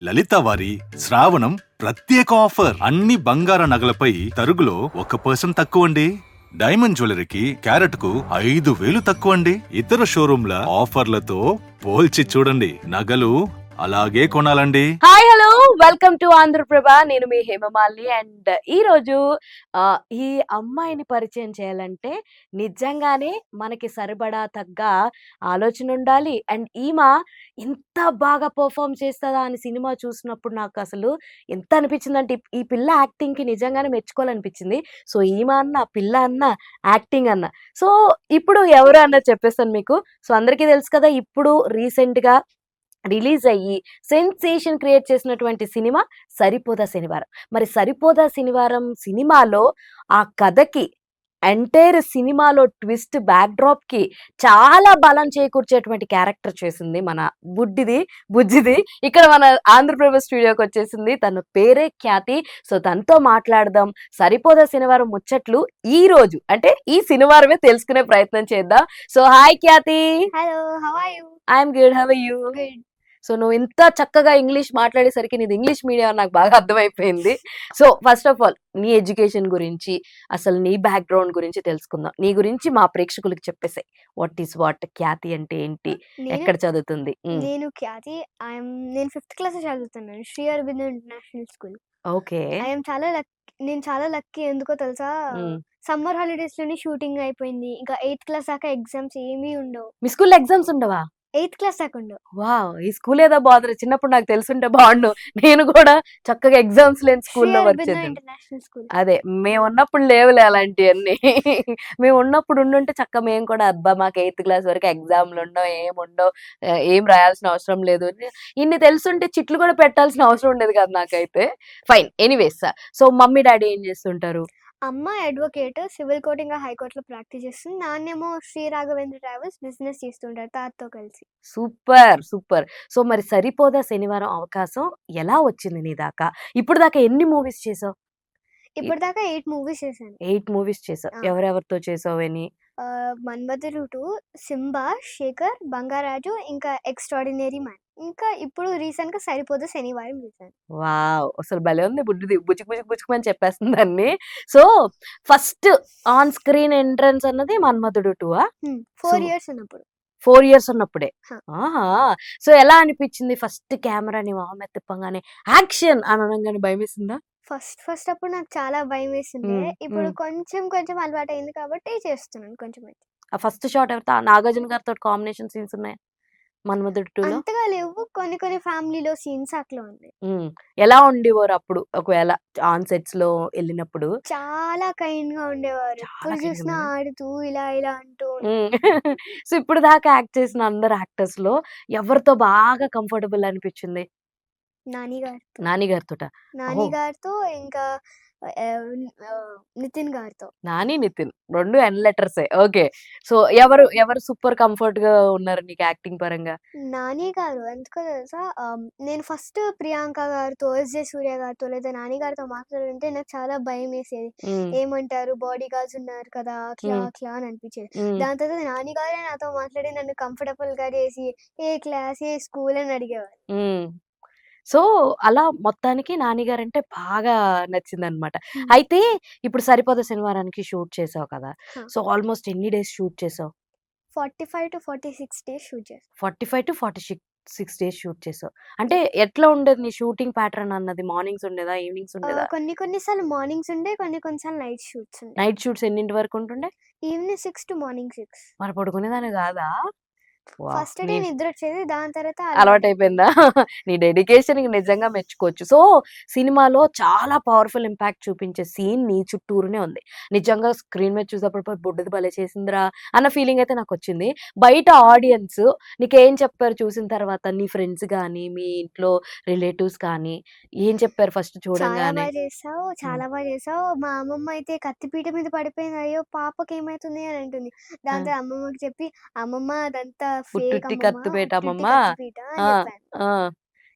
లలిత వారి శ్రావణం ప్రత్యేక ఆఫర్. అన్ని బంగార నగలపై తరుగులో 1% తక్కువండి. డైమండ్ జ్యువెలరీకి క్యారెట్ కు 5,000 తక్కువండి. ఇతర షోరూంల ఆఫర్లతో పోల్చి చూడండి. నగలు అలాగే కొనాలండి. Hi hello welcome to Andhraprabha. నేను మీ హేమమాలిని. అండ్ ఈ రోజు ఈ అమ్మాయిని పరిచయం చేయాలంటే నిజంగానే మనకి సరిపడా తగ్గ ఆలోచన ఉండాలి. అండ్ ఈమె ఇంత బాగా పర్ఫామ్ చేస్తుందా అని సినిమా చూసినప్పుడు నాకు అసలు ఎంత అనిపించిందంటే ఈ పిల్ల యాక్టింగ్కి నిజంగానే మెచ్చుకోవాలనిపించింది. సో ఈమె అన్న పిల్ల అన్న యాక్టింగ్ అన్న. సో ఇప్పుడు ఎవరు అన్నది చెప్పేస్తాను మీకు. సో అందరికీ తెలుసు కదా, ఇప్పుడు రీసెంట్గా రిలీజ్ అయ్యి సెన్సేషన్ క్రియేట్ చేసినటువంటి సినిమా సరిపోదా శనివారం. మరి సరిపోదా శనివారం సినిమాలో ఆ కథకి, ఎంటైర్ సినిమాలో ట్విస్ట్ బ్యాక్డ్రాప్ కి చాలా బలం చేకూర్చేటువంటి క్యారెక్టర్ చేసింది మన బుజ్జిది. ఇక్కడ మన ఆంధ్రప్రదేశ్ స్టూడియోకి వచ్చేసింది. తన పేరే ఖ్యాతి. సో తనతో మాట్లాడదాం. సరిపోదా శనివారం ముచ్చట్లు ఈ రోజు అంటే ఈ శనివారమే తెలుసుకునే ప్రయత్నం చేద్దాం. So hi Khyati. Hello, how are you? I'm good, how are you? Good. So నువ్వు ఇంత చక్కగా ఇంగ్లీష్ మాట్లాడేసరికి నీది ఇంగ్లీష్ మీడియం నాకు బాగా అర్థమైపోయింది. సో ఫస్ట్ ఆఫ్ ఆల్ నీ ఎడ్యుకేషన్ గురించి, అసలు నీ బ్యాక్గ్రౌండ్ గురించి తెలుసుకుందాం. నీ గురించి మా ప్రేక్షకులకు చెప్పేసాయి. వాట్ ఈస్ వాట్, ఖ్యాతి అంటే ఏంటి, ఎక్కడ చదువుతుంది? నేను ఖ్యాతి. నేను 5th క్లాస్ చదువుతున్నాను, Sri Aurobindo international school. Okay. నేను చాలా లక్కీ. ఎందుకో తెలుసా? సమ్మర్ హాలిడేస్ లోనే షూటింగ్ అయిపోయింది. ఇంకా 8th క్లాస్ దాకా ఎగ్జామ్స్ ఏమీ ఉండవు. మీ స్కూల్లో ఎగ్జామ్స్ ఉండవా? 8th క్లాస్ దాకా ఉండవు. వావ్, ఈ స్కూల్ ఏదో బాగుంది. చిన్నప్పుడు నాకు తెలుసుంటే బాగుండు. నేను కూడా చక్కగా ఎగ్జామ్స్ లేని శ్రీ స్కూల్లో అరబిందో వచ్చేది. International school. అదే మేము ఉన్నప్పుడు లేవులే అలాంటివన్నీ. మేము ఉన్నప్పుడు ఉండుంటే చక్క మేము కూడా అబ్బా మాకు 8th క్లాస్ వరకు ఎగ్జామ్లు ఉండవు, ఏముండవు, ఏం రాయాల్సిన అవసరం లేదు. ఇన్ని తెలుసుంటే చిట్లు కూడా పెట్టాల్సిన అవసరం ఉండేది కదా నాకైతే. Fine, anyways. So mummy daddy ఏం చేస్తుంటారు? అమ్మ అడ్వకేట్, సివిల్ కోర్ట్ ఇంకా హైకోర్టులో ప్రాక్టీస్ చేస్తుంది. నాన్నేమో శ్రీ రాఘవేంద్ర ట్రావెల్స్ బిజినెస్ చేస్తుంటారు తాతతో కలిసి. Super super. సో మరి సరిపోదా శనివారం అవకాశం ఎలా వచ్చింది నీ దాకా? ఇప్పుడు దాకా ఎన్ని మూవీస్ చేసావు? ఇప్పటిదాకా 8 మూవీస్ చేశాను. 8 మూవీస్ చేసావు. ఆ. ఎవరెవరితో చేసావు అని? మన్మధుడు 2, సింబా, శేఖర్, బంగారాజు, ఇంకా ఎక్స్ట్రాడినరీ మ్యాన్. ఇంకా ఇప్పుడు రీసెంట్ గా సరిపోదు శనివారం చూసాను. వావ్, అసలు భలే ఉంది. బుచ్చుకు అని చెప్పేస్తుంది దాన్ని. So first on screen entrance అన్నది మన్మధుడు 2. 4 So- ఇయర్స్ ఉన్నప్పుడు. 4 ఇయర్స్ ఉన్నప్పుడే. హ. ఆహా. సో ఎలా అనిపించింది ఫస్ట్ కెమెరాని మొహం తిప్పంగానే యాక్షన్ అని అనగానే భయం వేసిందా? ఫస్ట్ అప్పుడు నాకు చాలా భయం వేసిండే. మ్మ్, ఇప్పుడు మ్మ్. కొంచెం అలవాటు అయింది కాబట్టి చేస్తున్నాను కొంచెం. ఆ ఫస్ట్ షాట్ ఎవరితో? నాగార్జున గారితో కాంబినేషన్ సీన్స్ ఉన్నాయి మన్మధుడు 2లో. అంతగా లేవు, కొన్ని ఫ్యామిలీలో సీన్స్ అట్లా ఉన్నాయి. ఎలా ఉండేవారు అప్పుడు ఒకవేళ ఆన్ సెట్స్ లో వెళ్ళినప్పుడు? చాలా కైండ్ గా ఉండేవారు. చాలా ఎప్పుడు kind గా చూసినా ఉండేవారు. ఆడుతూ ఇలా అంటూ సో ఇప్పుడు దాకా యాక్ట్ చేసిన అందరు యాక్టర్స్ లో ఎవరితో బాగా కంఫర్టబుల్ అనిపించింది? నాని గారితో. నాని గారితోట? నాని ఓహో. గారితో ఇంకా నితిన్ గారితో. నాని, నితిన్ రెండు ఎన్ లెటర్సే. ఓకే. సో ఎవరు సూపర్ కంఫర్ట్ గా ఉన్నారు నీకు యాక్టింగ్ పరంగా? నాని గారు ఎందుకో తెలుసా? నేను ఫస్ట్ ప్రియాంక గారితో, ఎస్జే సూర్య గారితో లేదా నాని గారితో మాట్లాడుతుంటే నాకు చాలా భయం వేసేది. ఉమ్, ఏమంటారు, బాడీ గార్డ్స్ ఉన్నారు కదా అట్లా ఉమ్, అట్లా అని అనిపించేది. ఉమ్, దాని తర్వాత నాని గారే నాతో మాట్లాడి నన్ను కంఫర్టబుల్ గా చేసి ఏ క్లాస్ ఏ స్కూల్ అని అడిగేవారు. ఉమ్. సో అలా మొత్తానికి నానిగారంటే బాగా నచ్చిందనమాట. Hmm. అయితే ఇప్పుడు సరిపోదా శనివారానికి షూట్ చేసావు కదా. Huh. సో ఆల్మోస్ట్ ఎన్ని డేస్ షూట్ చేసావు? 45 to 46 డేస్ షూట్ చేస్తాను. 45 to 46 డేస్ షూట్ చేసావు. అంటే ఎట్లా ఉండేది నీ షూటింగ్ ప్యాటర్న్ అన్నది? మార్నింగ్స్ ఉండేదా, ఈవినింగ్స్ ఉండేదా? కొన్నిసార్లు మార్నింగ్స్ ఉండే, కొన్నిసార్లు నైట్ షూట్స్ ఉండే. నైట్ షూట్స్ ఎన్నింటి వరకు ఉంటుండే? Evening 6 to morning 6. మరి పడుకునేదాన్ని కాదా? వావ్! ఫస్ట్ డే నీ నిద్ర వచ్చేది, దాని తర్వాత అలవాటయిపోయిందా? నీ డెడికేషన్‌కి నిజంగా మెచ్చుకోవచ్చు. సో, సినిమాలో చాలా పవర్‌ఫుల్ ఇంపాక్ట్ చూపించే సీన్ నీ చుట్టూరునే ఉంది. నిజంగా స్క్రీన్ మీద చూసేటప్పుడు "అబ్బా! బుడ్డది భలే చేసిందిరా" అన్న ఫీలింగ్ అయితే నాకొచ్చింది. బయట ఆడియన్స్ నీకేం చెప్పారు చూసిన తర్వాత? నీ ఫ్రెండ్స్ గానీ, మీ ఇంట్లో రిలేటివ్స్ కానీ ఏం చెప్పారు ఫస్ట్ చాలా చూడంగానే? బాగా చేసావు, చాలా బాగా చేసావు. మా అమ్మమ్మ అయితే కత్తిపీట మీద పడిపోయింది. అయ్యో పాపకి ఏమైతుంది అని అంటుంది. ఆ! దాంతో అమ్మమ్మకి చెప్పి, అమ్మమ్మ అదంతా ఫేక్ ఉట్టుట్టి అమ్మమ్మ, కత్తిపేట ఉట్టుట్టి అమ్మమ్మ. కత్తిపీట అని ఆ! చెప్పాను. ఆ!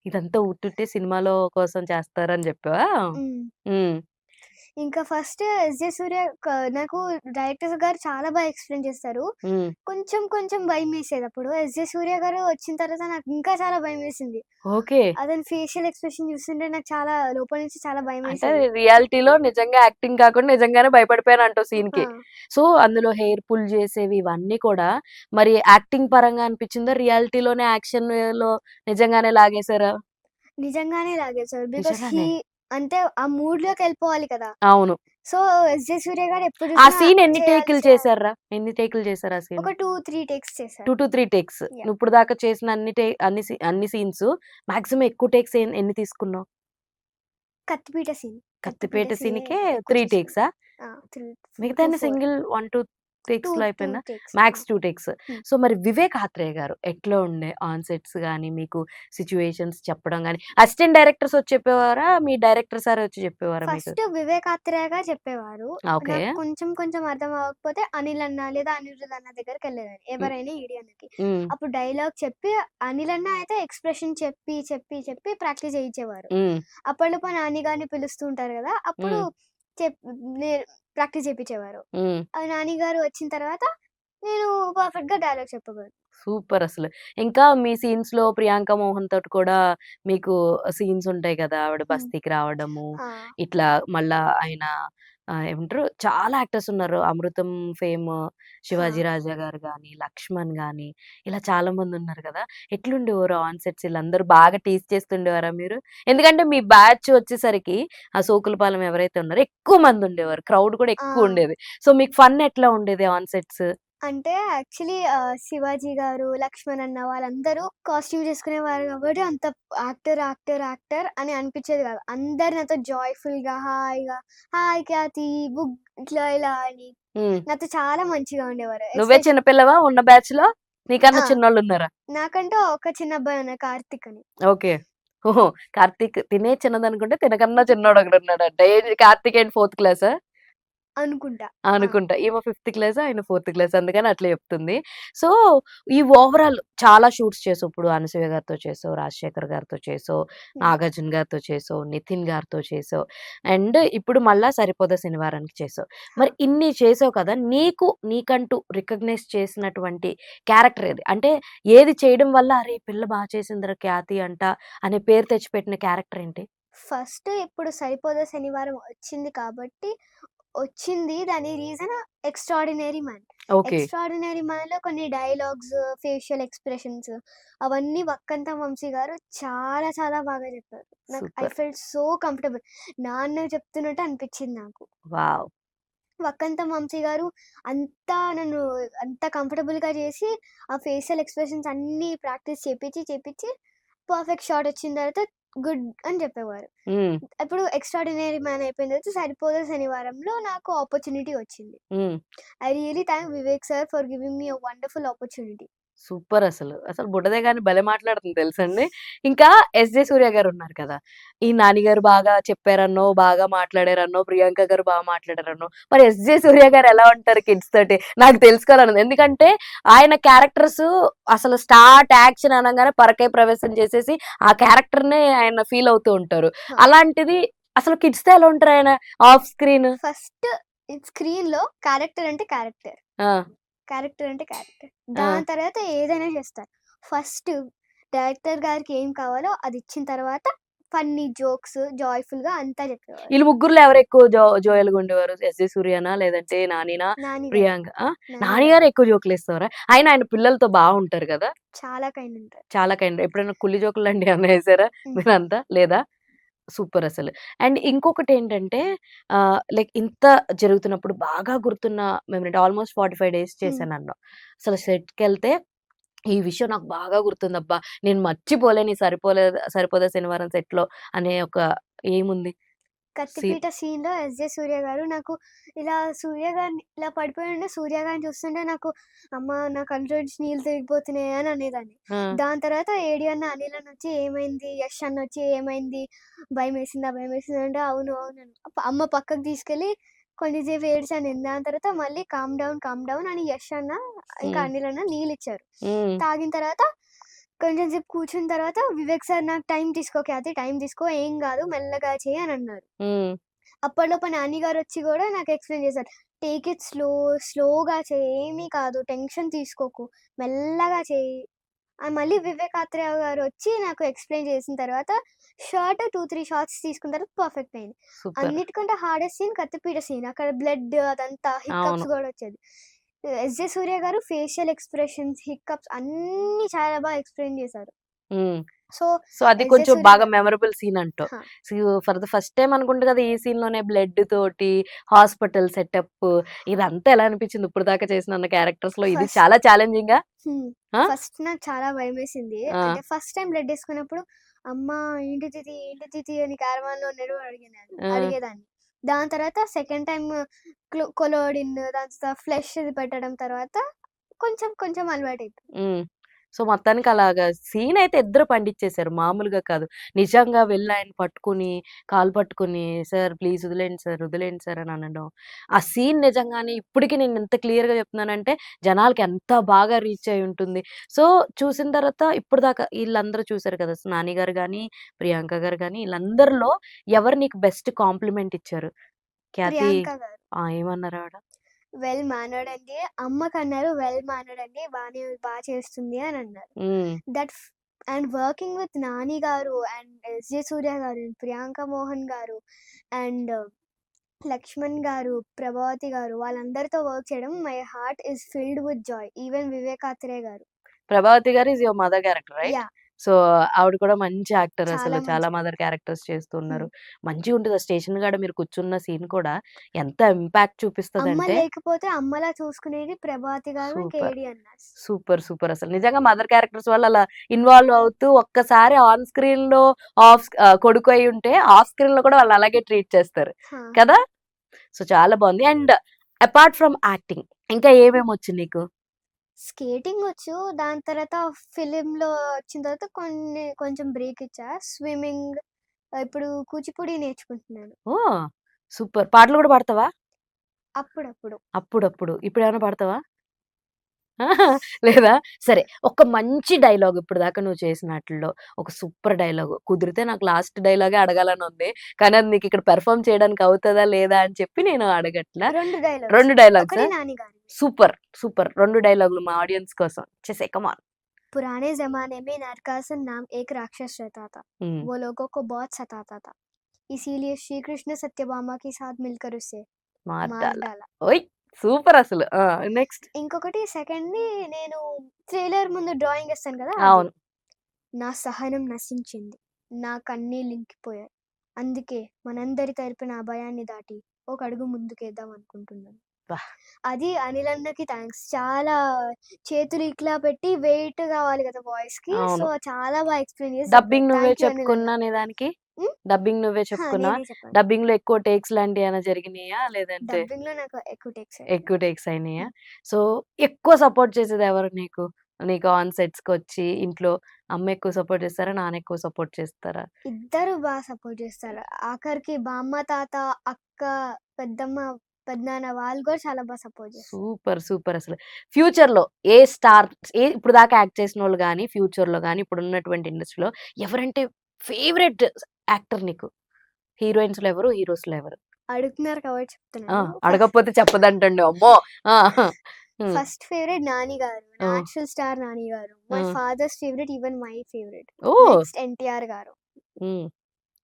ఇదంతా ఉట్టుట్టే సినిమాలో కోసం చేస్తారని చెప్పావా? ఉమ్. హ్మ్. ఇంకా ఫస్ట్ ఎస్జే సూర్య నాకు డైరెక్టర్ గారు చాలా బాగా ఎక్స్ప్లెయిన్ చేస్తారు. హ్మ్. కొంచెం కొంచెం భయం వేసేది అప్పుడు. ఎస్జే సూర్య గారు వచ్చిన తర్వాత నాకు ఇంకా చాలా భయం వేసింది. ఓకే. అతని ఫేషియల్ ఎక్స్ప్రెషన్ చూస్తుంటే నాకు చాలా లోపల నుంచి చాలా భయం అంటే వేసేది. రియాలిటీలో నిజంగా యాక్టింగ్ కాకుండా నిజంగానే భయపడిపోయానంటావు సీన్‌కి. ఆ! సో, అందులో హెయిర్ పుల్ చేసేవి ఇవన్నీ కూడా మరి యాక్టింగ్ పరంగా అనిపించిందా? రియాలిటీలోనే యాక్షన్‌లో నిజంగానే లాగేసారా? నిజంగానే లాగేశారు. బికాజ్ నిజంగానే. అంటే ఆ మూడ్‌లోకి వెళ్ళిపోవాలి కదా! అవును. సో, ఎస్జే సూర్య గారు ఎప్పుడు ఆ చూసినా సీన్ ఎన్ని చేయాలి టేకులు చేయాలి. చేశార్రా? ఎన్ని టేకులు చేశారు ఆ సీన్? ఒక 2, 3 టేక్స్ 2 చేశారు. 3 టేక్స్. యాహ్! నువ్వు ఇప్పటిదాకా చేసిన అన్ని సీన్స్ మాక్సిమం ఎక్కువ టేక్స్ ఎన్ని తీసుకున్నావు? కత్తిపీట సీన్. కత్తిపీట కత్తిపేట సీనే సీన్‌కే ఎక్కువ 3 తీసుకున్నా. టేక్సా? ఆ! 3, 2, మిగతాయన్ని 4 సింగిల్ 1, 2 టేక్స్‌లో 2 అయిపోయిందా? టేక్స్. ఆ! Max 2 takes. హ్మ్. సో, మరి వివేక్ ఆత్రేయ గారు ఎట్లా ఉండే ఆన్ సెట్స్ గాని, మీకు సిట్యుయేషన్స్ చెప్పడం గాని, అసిస్టెంట్ డైరెక్టర్స్ వచ్చి చెప్పేవారా? మీ డైరెక్టర్ సారే వచ్చి చెప్పేవారా మీకు? ఫస్ట్ వివేక్ ఆత్రేయ గారు చెప్పేవారు. ఓకే. నాకు కొంచెం కొంచెం అర్థం అవ్వకపోతే అనిల్ అన్న లేదా అనిరుద్ అన్న దగ్గరికెళ్ళేదాన్ని. హ్మ్. ఎవరైనా ఈడీ అన్నకి. హ్మ్. అప్పుడు డైలాగ్ చెప్పి అనిల్ అన్న అయితే ఎక్స్‌ప్రెషన్ చెప్పి, చెప్పి, చెప్పి ప్రాక్టీస్ చేయించేవారు. హ్మ్. అప్పటిలోపు నాని గారిని పిలుస్తూ ఉంటారు గదా! అప్పుడు హ్మ్. చెప్ నే ప్రాక్టీస్ చేపిచ్చేవారు. హ్మ్. నాని గారు వచ్చిన తర్వాత నేను పర్ఫెక్ట్‌గా డైలాగ్ చెప్పగలను. సూపర్ అసలు. ఇంకా మీ సీన్స్‌లో ప్రియాంక మోహన్ తోటి కూడా మీకు సీన్స్ ఉంటాయి కదా! ఆవిడ హ్మ్. బస్తీకి రావడము, ఆ! ఇట్లా మళ్ళా ఆయన ఏమంటారు చాలా యాక్టర్స్ ఉన్నారు. 'అమృతం' ఫేమ్ ఆ! శివాజీ రాజా గారు గాని, లక్ష్మణ్ గాని ఇలా చాలా మందున్నారు కదా! ఎట్లుండేవారు ఆన్ సెట్స్ ఈళ్ళందరూ బాగా టీజ్ చేస్తుండేవారా మీరు? ఎందుకంటే మీ బ్యాచ్ వచ్చేసరికి ఆ సోకులపాలెం ఎవరైతే ఉన్నారో ఎక్కువ మంది ఉండేవారు. క్రౌడ్ కూడా ఆ! ఎక్కువుండేది. సో, మీకు ఫన్ ఎట్లా ఉండేది ఆన్ సెట్స్? అంటే యాక్చువల్లీ శివాజీ గారు, లక్ష్మణ్ అన్న వాళ్ళందరూ కాస్ట్యూమ్స్ ఏసుకునేవారు కాబట్టి అంత యాక్టర్, యాక్టర్, యాక్టర్ అని అనిపిచ్చేది కాదు. అందరు నాతో జాయ్‌ఫుల్‌గా, హాయిగా, హాయ్ ఖ్యాతి బుగ్ ఇట్లా ఇలా అని హ్మ్. నాతో చాలా మంచిగా ఉండేవారు. నువ్వే చిన్న పిల్లవా ఉన్న బ్యాచ్‌లో? నీకన్నా ఆ! చిన్నోళ్ళున్నారా? నాకంటూ ఒక చిన్న అబ్బాయున్నాడు కార్తీక్ అని. ఓకే. ఓహో! కార్తీక్ తినే చిన్నదనుకుంటే తినకన్నా చిన్నోడొకడున్నాడంట. ఏది కార్తీక్ ఏంటి ఫోర్త్ క్లాసా? అనుకుంటా. ఆ! అనుకుంటా. ఈమె ఫిఫ్త్ క్లాస్, ఆయన ఫోర్త్ క్లాస్. అందుకని అట్లా చెప్తుంది. సో, ఈ ఓవరాల్ చాలా షూట్స్ చేసావు. ఇప్పుడు అనసూయ గారితో చేసావు, రాజశేఖర్ గారితో చేసావు, హ్మ్. నాగార్జున గారితో చేసావు, నితిన్ గారితో చేసావు. అండ్ ఇప్పుడు మళ్ళా సరిపోదా శనివారానికి చేసావు. ఆ! మరి ఇన్ని చేసావు కదా! నీకంటూ రికగ్నైజ్ చేసినటువంటి క్యారెక్టర్ ఏది? అంటే ఏది చేయడం వల్ల అరే! ఈ పిల్ల చేసిందిరా ఖ్యాతి అంట అనే పేరు తెచ్చిపెట్టిన క్యారెక్టర్ ఏంటి? ఫస్ట్ ఇప్పుడు 'సరిపోదా శనివారం' వచ్చింది కాబట్టి వచ్చింది. దాని reason 'extraordinary man.' Okay. 'Extraordinary మ్యాన్‌లో' కొన్ని డైలాగ్స్, ఫేషియల్ ఎక్స్‌ప్రెషన్స్ అవన్నీ వక్కంతం వంశీ గారు చాలా చాలా బాగా చెప్పారు. నాకు I super. Felt so comfortable. నాన్న చెప్తున్నట్టు అనిపించింది నాకు. వావ్! వక్కంతం వంశీ గారు నన్ను అంత కంఫర్టబుల్‌గా చేసి, ఆ ఫేషియల్ ఎక్స్‌ప్రెషన్స్ అన్నీ ప్రాక్టీస్ చేపిచ్చి పర్ఫెక్ట్ షాట్ వచ్చిన తర్వాత గుడ్ అని చెప్పేవారు. హ్మ్. ఇప్పుడు 'ఎక్స్ట్రార్డినరీ మ్యాన్' అయిపోయిన తర్వాత 'సరిపోదా శనివారంలో' నాకు ఆపర్చునిటీ వచ్చింది. హ్మ్. I really thank Vivek sir for giving me a wonderful opportunity. Super అసలు. అసలు బుడ్డదే గాని భలే మాట్లాడుతుంది తెలుసండి. ఇంకా 'ఎస్.జె. సూర్య' గారున్నారు కదా! ఈ 'నాని' గారు బాగా చెప్పారనో, బాగా మాట్లాడారనో, 'ప్రియాంక' గారు బాగా మాట్లాడారనో, మరి 'ఎస్.జె. సూర్య' గారు ఎలా ఉంటారు కిడ్స్ తోటి? నాకు తెలుసుకోవాలనుంది. ఎందుకంటే ఆయన క్యారెక్టర్స్ అసలు స్టార్ట్ యాక్షన్ అనంగానే పరకాయ ప్రవేశం చేసేసి, ఆ క్యారెక్టర్‌నే ఆయన ఫీల్ అవుతూ ఉంటారు. ఆ! అలాంటిది అసలు కిడ్స్‌తో ఎలా ఉంటారు ఆయన ఆఫ్ స్క్రీన్? ఫస్ట్ స్క్రీన్‌లో క్యారెక్టర్ అంటే క్యారెక్టర్. ఆ! క్యారెక్టర్ అంటే క్యారెక్టర్. ఆ! దాని తర్వాత ఏదైనా చేస్తారు. ఫస్ట్ డైరెక్టర్ గారికి ఏం కావాలో అది ఇచ్చిన తర్వాత ఫన్నీ జోక్స్, జాయ్‌ఫుల్‌గా అంతా చెప్పేవారు. ఈళ్ళు ముగ్గురిలో ఎవరెక్కువ జోయల్‌గా ఉండేవారు? 'ఎస్.జె. సూర్యనా? లేదంటే నానినా? 'నాని' గారు. ప్రియాంక ఆ? 'నాని' నాని గారు. గారు ఎక్కువ జోకులేసేవారా? ఆయన పిల్లలతో బావుంటారు గదా! చాలా కైండ్ ఉంటారు. చాలా కైండ్. ఎప్పుడైనా కుల్లి జోకులు లాంటివి ఏమన్నా ఏసారా హుహు. మీరంతా? లేదా? సూపర్ అసలు. అండ్ ఇంకొకటేంటంటే లైక్ ఇంత జరుగుతున్నప్పుడు బాగా గుర్తున్న మెమరీ అంటే ఆల్‌మోస్ట్ 45 డేస్ హ్మ్. చేశానన్నావు. అసలు సెట్‌కెళ్తే ఈ విషయం నాకు బాగా గుర్తుందబ్బా! నేను మర్చిపోలేను ఈ సరిపోదా శనివారం సెట్‌లో అనే ఒక ఏముంది సీన్? 'కత్తిపీట' సీన్‌లో 'ఎస్‌జే సూర్య' గారు నాకు ఇలా సూర్య గారిని ఇలా పడిపోయి ఉండే సూర్య గారిని చూస్తుంటే నాకు అమ్మ నా కంట్లో నుంచి నీళ్ళు తిరిగిపోతున్నాయి అని అనేదాన్ని. ఆ! దాని తర్వాత ఏడీ అన్న, అనిల్ అన్న వచ్చి ఏమైంది? యష్ అన్న వచ్చి ఏమైంది? భయమేసిందా? భయమేసిందా? అంటే అవును అవును అని. అమ్మ పక్కకు తీసుకెళ్ళి కొంచెంసేపు ఏడ్చాను నేను. దాని తర్వాత మళ్ళీ కామ్ డౌన్ అని యష్ అన్న ఇంకా హ్మ్. అనిల్ అన్న నీళ్ళిచ్చారు. హ్మ్. తాగిన తర్వాత కొంచెం సేపు కూర్చున్న తర్వాత వివేక్ సార్ నాకు టైం తీసుకో ఖ్యాతి టైం తీసుకో ఏం గాదు మెల్లగా చెయ్యి అని అన్నారు. హ్మ్. అప్పటిలోపు నాని గారొచ్చి గూడా నాకు ఎక్స్‌ప్లెయిన్ చేశారు. టేక్ ఇట్ స్లోగా చెయి. ఏమీ కాదు. టెన్షన్ తీసుకోకు. మెల్లగా చెయ్యి. మళ్ళీ వివేక్ ఆత్రేయ గారొచ్చి నాకు ఎక్స్‌ప్లెయిన్ చేసిన తర్వాత షార్ట్ 2, 3 షాట్స్ తీసుకున్న తర్వాత పర్ఫెక్ట్ అయింది. సూపర్. అన్నిటికంటే హార్డెస్ట్ సీన్ కత్తిపీట సీన్. అక్కడ బ్లడ్ అదంతా అవును. హిక్కప్స్ గూడా వచ్చేది. ఎస్‌జే సూర్య గారు ఫేషియల్ ఎక్స్‌ప్రెషన్స్, హిక్కప్స్ అన్నీ చాలా బాగా ఎక్స్‌ప్లెయిన్ చేశారు. హ్మ్. సో, సో, అది ఎస్‌జే కొంచెం సూర్య బాగా గారు మెమరబుల్ సీన్ అంటావు. హా! So, for the first time అనుకుంటా కదా! ఈ సీన్‌లోనే బ్లడ్ తోటి హాస్పిటల్ సెటప్ ఇదంతా ఎలా అనిపించింది ఇప్పటిదాకా చేసిన క్యారెక్టర్స్‌లో ఇది ఫస్ట్ చాలా ఛాలెంజింగా? హ్మ్. ఆ? ఫస్ట్ నాకు చాలా భయమేసింది. ఆ! అంటే ఫస్ట్ టైమ్ బ్లడ్ ఏసుకున్నప్పుడు అమ్మా! ఏంటిదిది? ఏంటిదిది? అని క్యారవాన్‌లో ఆ! అడిగేదాన్ని. దాని తర్వాత సెకండ్ టైమ్ కొలోడిన్ దాని తర్వాత ఫ్లెష్‌ది పెట్టడం తర్వాత కొంచెం కొంచెం అలవాటయిపోయింది. హ్మ్. సో, మొత్తానికి అలాగా సీన్ అయితే ఇద్దరు పండించేశారు. మామూలుగా కాదు. నిజంగా వెళ్లి ఆయన పట్టుకొని, కాలు పట్టుకొని, "సార్ ప్లీజ్ వదిలేయండి సార్" అని అనడం. ఆ సీన్ నిజంగానే ఇప్పటికి నేను ఎంత క్లియర్‌గా చెప్తున్నానంటే, జనాలకి ఎంత బాగా రీచ్ అయ్యి ఉంటుంది. సో, చూసిన తర్వాత ఇప్పటిదాకా ఈళ్ళందరూ చూసారు కదా! 'నాని' గారు గాని, 'ప్రియాంక' గారు గాని ఈళ్ళందరిలో ఎవరు నీకు బెస్ట్ కాంప్లిమెంట్ ఇచ్చారు? 'ఖ్యాతి' ప్రియాంక గారు ఏమన్నారు ఆవిడ? వెల్ మేనర్డ్ అండి. అమ్మకన్నారు వెల్ మేనర్డ్ అండి. బా చేస్తుంది అని అన్నారు. హ్మ్. దట్ ఫ్ అండ్ వర్కింగ్ విత్ నాని గారు అండ్ ఎస్‌జే సూర్య గారు, ప్రియాంక మోహన్ గారు అండ్ లక్ష్మణ్ గారు, ప్రభావతి గారు వాళ్ళందరితో వర్క్ చేయడం my heart is filled with joy. Even Vivek Athreya garu. 'Prabhavathi' garu is your mother character right? Yeah! So, ఆవిడ కూడా మంచి యాక్టర్ అసలు. చాలా చాలా మంచి మదర్ క్యారెక్టర్స్ చేస్తూ హ్మ్. ఉన్నారు. మంచిగుంటది. ఆ స్టేషన్ కాడ మీరు కూర్చున్న సీన్ కూడా ఎంత ఇంపాక్ట్ అమ్మ చూపిస్తదంటే లేకపోతే అమ్మలా చూసుకునేది ప్రభావతి గారు, ఇంక సూపర్. ఏడి అన్నాస్. సూపర్ అసలు. నిజంగా మదర్ క్యారెక్టర్స్ వల్ల అలా ఇన్వాల్వ్ అవుతూ ఒక్కసారి ఆన్ స్క్రీన్‌లో కొడుకు అయ్యుంటే ఆఫ్ స్క్రీన్‌లో కూడా వాళ్ళు అలాగే ట్రీట్ చేస్తారు. హా! కదా! సో, చాలా బావుంది. అండ్ అపార్ట్ ఫ్రమ్ యాక్టింగ్ ఇంకా ఏమేమొచ్చు నీకు? స్కేటింగ్ వచ్చు. దాని తర్వాత ఫిల్మ్‌లో వచ్చిన తర్వాత కొంచెం బ్రేక్ ఇచ్చా. స్విమ్మింగ్ ఇప్పుడు కూచిపూడి నేర్చుకుంటున్నాను. ఓహ్! సూపర్. పాటలు కూడా పాడతావా? అప్పుడప్పుడు. అప్పుడప్పుడు. ఇప్పుడేమైనా పాడతావా? ఆహా! లేదా? సరే. ఒక మంచి డైలాగ్ ఇప్పటిదాకా నువ్వు చేసినాటిల్లో ఒక సూపర్ డైలాగ్ కుదిరితే నాకు లాస్ట్ డైలాగే అడగాలనుంది. కానీ అది నీకిక్కడ పెర్ఫార్మ్ చేయడానికి అవుతదా? లేదా? అని చెప్పి నేను అడగట్లా. 2 డైలాగ్స్. 2 డైలాగ్సా? ఒకటి నాని గారిది. సూపర్. 2 డైలాగులు మా ఆడియన్స్ కోసం. చేసేయి కమాన్. पुराने ज़माने में नरकासुर नाम एक राक्षस रहता था। హ్మ్. वो लोगों को बहुत सताता था। इसीलिए श्री कृष्ण सत्यभामा के साथ मिलकर उसे मार మార్దాల. डाला। ఓయ్! సూపర్ అసలు. ఆ! నెక్స్ట్. ఇంకొకటి సెకండ్‌ది నేను ట్రైలర్ ముందు డ్రాయింగ్ ఏస్తాను కదా! అది. అవును. నా సహనం నశించింది. నా కన్నీళ్ళింకిపోయాయి. అందుకే మనందరి తరపున ఆ భయాన్ని దాటి ఒక అడుగు ముందుకేద్దాం అనుకుంటున్నాను. అబ్బా! అది అనిల్ అన్నకి థాంక్స్. చాలా చేతులు ఇట్లా పెట్టి వెయిట్ కావాలి కదా వాయిస్‌కి. సో, అవును. చాలా బాగా ఎక్స్‌ప్లెయిన్ చేసి చెప్పారు. డబ్బింగ్ నువ్వే థాంక్ యూ అనిల్ అన్న. చెప్పుకున్నా నీ దానికి? హ్మ్. డబ్బింగ్ నువ్వే ఆ! చెప్పుకున్నావా? నేనే చెప్పాను. డబ్బింగ్‌లో ఎక్కువ టేక్స్ లాంటియేమైనా జరిగినాయా? లేదంటే డబ్బింగ్‌లో నాకు ఎక్కువ టేక్స్ అయినాయి. ఎక్కువ టేక్స్ అయినాయా? హ్మ్. సో, ఎక్కువ సపోర్ట్ చేసేదెవరు నీకు? నీకు ఆన్ సెట్స్‌కొచ్చి ఇంట్లో అమ్మ ఎక్కువ సపోర్ట్ చేస్తారా? నాన్న ఎక్కువ సపోర్ట్ చేస్తారా? ఇద్దరు బా సపోర్ట్ చేస్తారు. ఆఖరికి బామ్మ, తాత, అక్క, పెద్దమ్మ, పెదనాన్న వాళ్ళు కూడా చాలా బా సపోర్ట్ చేస్తారు. సూపర్ అసలు. ఫ్యూచర్‌లో ఏ స్టార్ ఇప్పటిదాకా యాక్ట్ చేసినోళ్ళు గాని, ఫ్యూచర్‌లో గాని, ఇప్పుడున్నటువంటి ఇండస్ట్రీలో ఎవరంటే ఫేవరెట్ యాక్టర్ నీకు? హీరోయిన్స్‌లో ఎవరు? హీరోస్‌లో ఎవరు? అడుగుతున్నారు కాబట్టి ఆ! చెప్తున్నాను. అడగకపోతే చెప్పదంటండి. అమ్మో! ఆ! హ్మ్. ఫస్ట్ ఫేవరెట్ నాని గారు. ఆ! నేచురల్ స్టార్ నాని గారు. ఆ! My father's favourite even my favourite. Oh! Next NTR గారు. హ్మ్.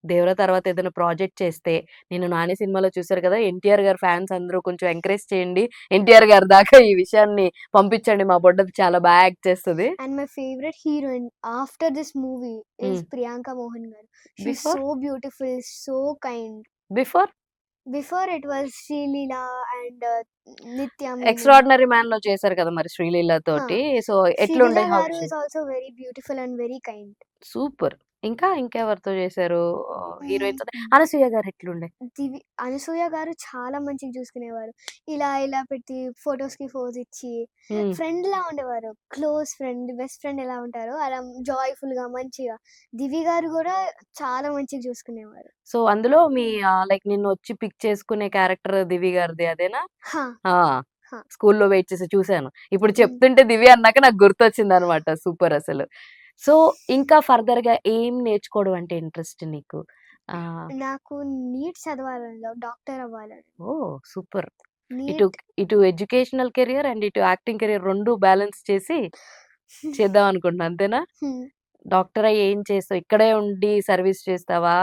'దేవర' తర్వాత ఏదైనా ప్రాజెక్ట్ చేస్తే, నేను 'నాని' సినిమాలో చూసారు కదా! ఎన్టీఆర్ గారి ఫ్యాన్స్ అందరూ కొంచెం ఎంకరేజ్ చేయండి. ఎన్టీఆర్ గారి దాకా ఈ విషయాన్ని పంపించండి. మా బుడ్డది చాలా బా యాక్ట్ చేస్తది. And my favourite heroine after this movie హ్మ్. ఈస్ ప్రియాంక మోహన్ గారు. She is before? So beautiful, so kind. Before? Before it was Sreeleela and నిత్య మీనన్. 'ఎక్స్ట్రార్డినరీ మ్యాన్‌లో' చేసారు కదా! మరి 'శ్రీలీల' హా! తోటి. సో, శ్రీలీల ఎట్లుండే హౌ గారు she? Is also very beautiful and very kind. Super. ఇంకెవరితో చేసారు? హీరోయిన్స్ అంటే హ్మ్. 'అనసూయ' గారు ఎట్లుండే? అనసూయ గారు చాలా మంచిగా చూసుకునేవారు. ఇలా పెట్టి ఫోటోస్‌కి పోజ్ ఇచ్చి హ్మ్. ఫ్రెండ్‌లా ఉండేవారు. క్లోజ్ ఫ్రెండ్, బెస్ట్ ఫ్రెండ్ ఎలా ఉంటారో అలా జాయ్‌ఫుల్‌గా మంచిగా. దివి గారు గూడా చాలా మంచిగా చూసుకునేవారు. సో, అందులో మీ లైక్ నిన్నొచ్చి పిక్ చేసుకునే క్యారెక్టర్ 'దివి' గారిది అదేనా? హా! ఆ! హా! స్కూల్‌లో వెయిట్ చేసి చూసాను. ఇప్పుడు హ్మ్. చెప్తుంటే 'దివ్య' అన్నాక నాకు గుర్తొచ్చిందనమాట. సూపర్ అసలు. సో, ఇంకా ఫర్దర్‌గా ఏం నేర్చుకోవడం అంటే ఇంట్రెస్ట్ నీకు? నాకు నీట్ చదవాలని, డాక్టర్ అవ్వాలని. ఓహ్! సూపర్. ఇటు నీట్ ఇటు ఎడ్యుకేషనల్ కెరియర్ అండ్ ఇటు యాక్టింగ్ కెరియర్ 2 బ్యాలెన్స్ చేసి చేద్దాం అనుకుంటున్నావు అంతేనా? హ్మ్. డాక్టర్ అయ్యి ఏం చేస్తావు? ఇక్కడే ఉండి సర్వీస్ చేస్తావా?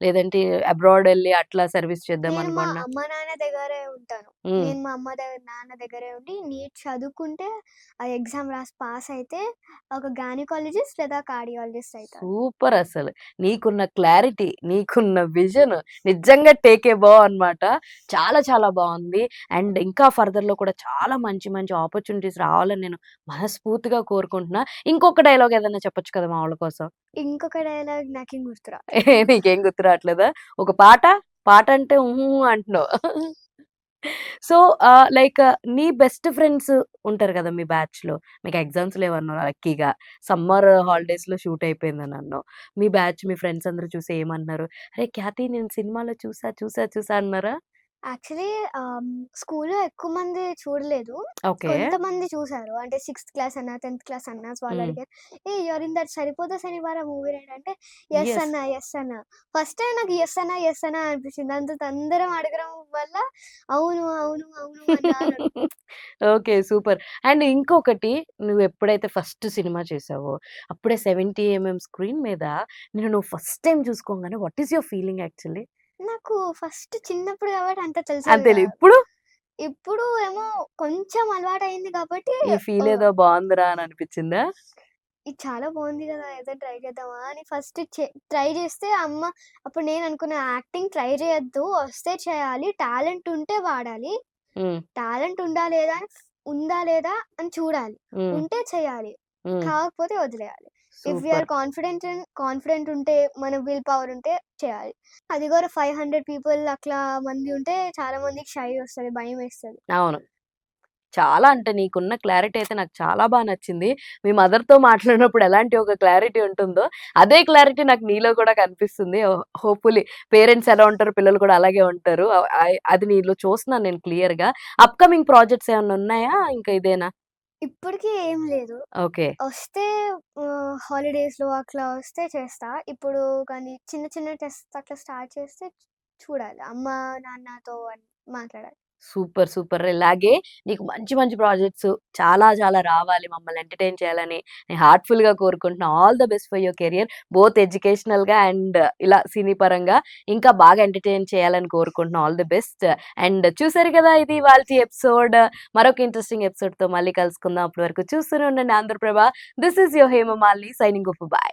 లేదంటే అబ్రాడ్ ఎళ్లి అట్లా సర్వీస్ చేద్దాం నేను మా అనుకున్నా? అమ్మ, నాన్న దగ్గరే ఉంటాను. హ్మ్. నేను మా అమ్మ నాన్న దగ్గరే ఉండి నీట్ చదువుకుంటే, ఆ ఎగ్జామ్ రాసి పాస్ అయితే ఒక గైనకాలజిస్ట్ లేదా కార్డియాలజిస్ట్ అయితాను. సూపర్ అసలు. నీకున్న క్లారిటీ, నీకున్న విజన్ నిజంగా టేక్ ఎ బౌ అనమాట. చాలా చాలా బావుంది. అండ్ ఇంకా ఫర్దర్‌లో కూడా చాలా మంచి మంచి ఆపర్చునిటీస్ రావాలని నేను మనస్ఫూర్తిగా కోరుకుంటున్నా. ఇంకొక డైలాగ్ ఏదైనా చెప్పొచ్చు కదా మా వాళ్ళ కోసం? ఇంకొక డైలాగ్ నాకేం గుర్తురా నీకేం గుర్తు రావట్లేదా? ఒక పాట? పాట అంటే హుహు అంటున్నావు. సో, లైక్ నీ బెస్ట్ ఫ్రెండ్స్ ఉంటారు గదా! మీ బ్యాచ్‌లో. మీకు ఎగ్జామ్స్ లేవన్నావు లక్కీగా. సమ్మర్ హాలిడేస్‌లో షూట్ అయిపోయిందని అన్నావు. మీ బ్యాచ్ మీ ఫ్రెండ్స్ అందరూ చూసి ఏమన్నారు? "అరే! ఖ్యాతి నేను సినిమాలో చూసా, చూసా, చూసా" అన్నారా? యాక్చువల్లీ స్కూల్‌లో ఎక్కువ మంది చూడలేదు. ఓకే. కొంతమంది చూసారు. అంటే సిక్స్త్ క్లాస్ అన్న, 10థ్ క్లాస్ అన్నాస్ వాళ్ళు హ్మ్. అడిగారు. "ఏయ్! యూ ఆర్ ఇన్ దట్ 'సరిపోదా శనివారం' మూవీ రైట్" అంటే యెస్ యెస్. అన్నా, యెస్ అన్నా. ఫస్ట్ టైమ్ నాకు యెస్ అన్నా, యెస్ అన్నా అనిపించింది. దాని తర్వాత అందరం అడగడం వల్ల అవును, అవును, అవును అన్నాను. ఓకే. సూపర్. అండ్ ఇంకొకటి నువ్వెప్పుడైతే ఫస్ట్ సినిమా చేసావో, అప్పుడే 70 స్క్రీన్ మీద నిన్ను నువ్వు ఫస్ట్ టైమ్ చూసుకోంగానే what is your feeling actually? నాకు ఫస్ట్ చిన్నప్పుడు కాబట్టి అంత తెలిసేది అంతేలే. కాదు. ఇప్పుడు ఇప్పుడు ఏమో కొంచెం అలవాటయింది కాబట్టి ఈ ఫీల్ ఓహ్! ఏదో బావుందిరా అని అనిపిచ్చిందా? ఇది చాలా బావుంది గదా! ఏదో ట్రై చేద్దామా అని ఫస్ట్ ట్రై చేస్తే అమ్మ అప్పుడు నేననుకున్నా యాక్టింగ్ ట్రై చేయొద్దు. వస్తే చేయాలి. టాలెంట్ ఉంటే వాడాలి. హ్మ్. టాలెంట్ ఉందా లేదా అని చూడాలి. హ్మ్. ఉంటే చేయాలి. హ్మ్. కాకపోతే వదిలేయాలి. If we are super. Confident ఉంటే మన విల్ పవర్ ఉంటే చేయాలి. అది కూడా 500 పీపుల్ అట్లా మంది ఉంటే చాలా మందికి షై వస్తది. భయమేస్తది. అవును. చాలా అంటే నీకున్న క్లారిటీ అయితే నాకు చాలా బా నచ్చింది. మీ మదర్‌తో మాట్లాడినప్పుడు ఎలాంటి ఒక క్లారిటీ ఉంటుందో, అదే క్లారిటీ నాకు నీలో కూడా కనిపిస్తుంది. హోప్‌ఫుల్లీ పేరెంట్స్ ఎలా ఉంటారో పిల్లలు కూడా అలాగే ఉంటారు. అది నీలో చూస్తున్నాను నేను క్లియర్‌గా. అప్‌కమింగ్ ప్రాజెక్ట్స్ ఏమన్నా ఉన్నాయా? ఇంకా ఇదేనా? ఇప్పటికి ఏం లేదు. ఓకే. వస్తే హాలిడేస్‌లో అట్లా వస్తే చేస్తా. ఇప్పుడు కానీ చిన్న చిన్న టెస్ట్స్ అట్లా స్టార్ట్ చేస్తే చూడాలి. అమ్మ, నాన్నతో మాట్లాడాలి. సూపర్. సూపర్. ఇలాగే నీకు మంచి మంచి ప్రాజెక్ట్స్ చాలా చాలా రావాలి. మమ్మల్ని ఎంటర్‌టైన్ చేయాలని నేను హార్ట్‌ఫుల్‌గా కోరుకుంటున్నా. All the best for your career. Both ఎడ్యుకేషనల్‌గా అండ్ ఇలా సినీ పరంగా ఇంకా బాగా ఎంటర్‌టైన్ చేయాలని కోరుకుంటున్నా. All the best. అండ్ చూసారు కదా! ఇది ఇవాల్టి ఎపిసోడ్. మరొక ఇంట్రెస్టింగ్ ఎపిసోడ్‌తో మళ్ళీ కలుసుకుందాం. అప్పటి వరకు చూస్తూనే ఉండండి Andhra Prabha. This is your Hemamalini signing off. By.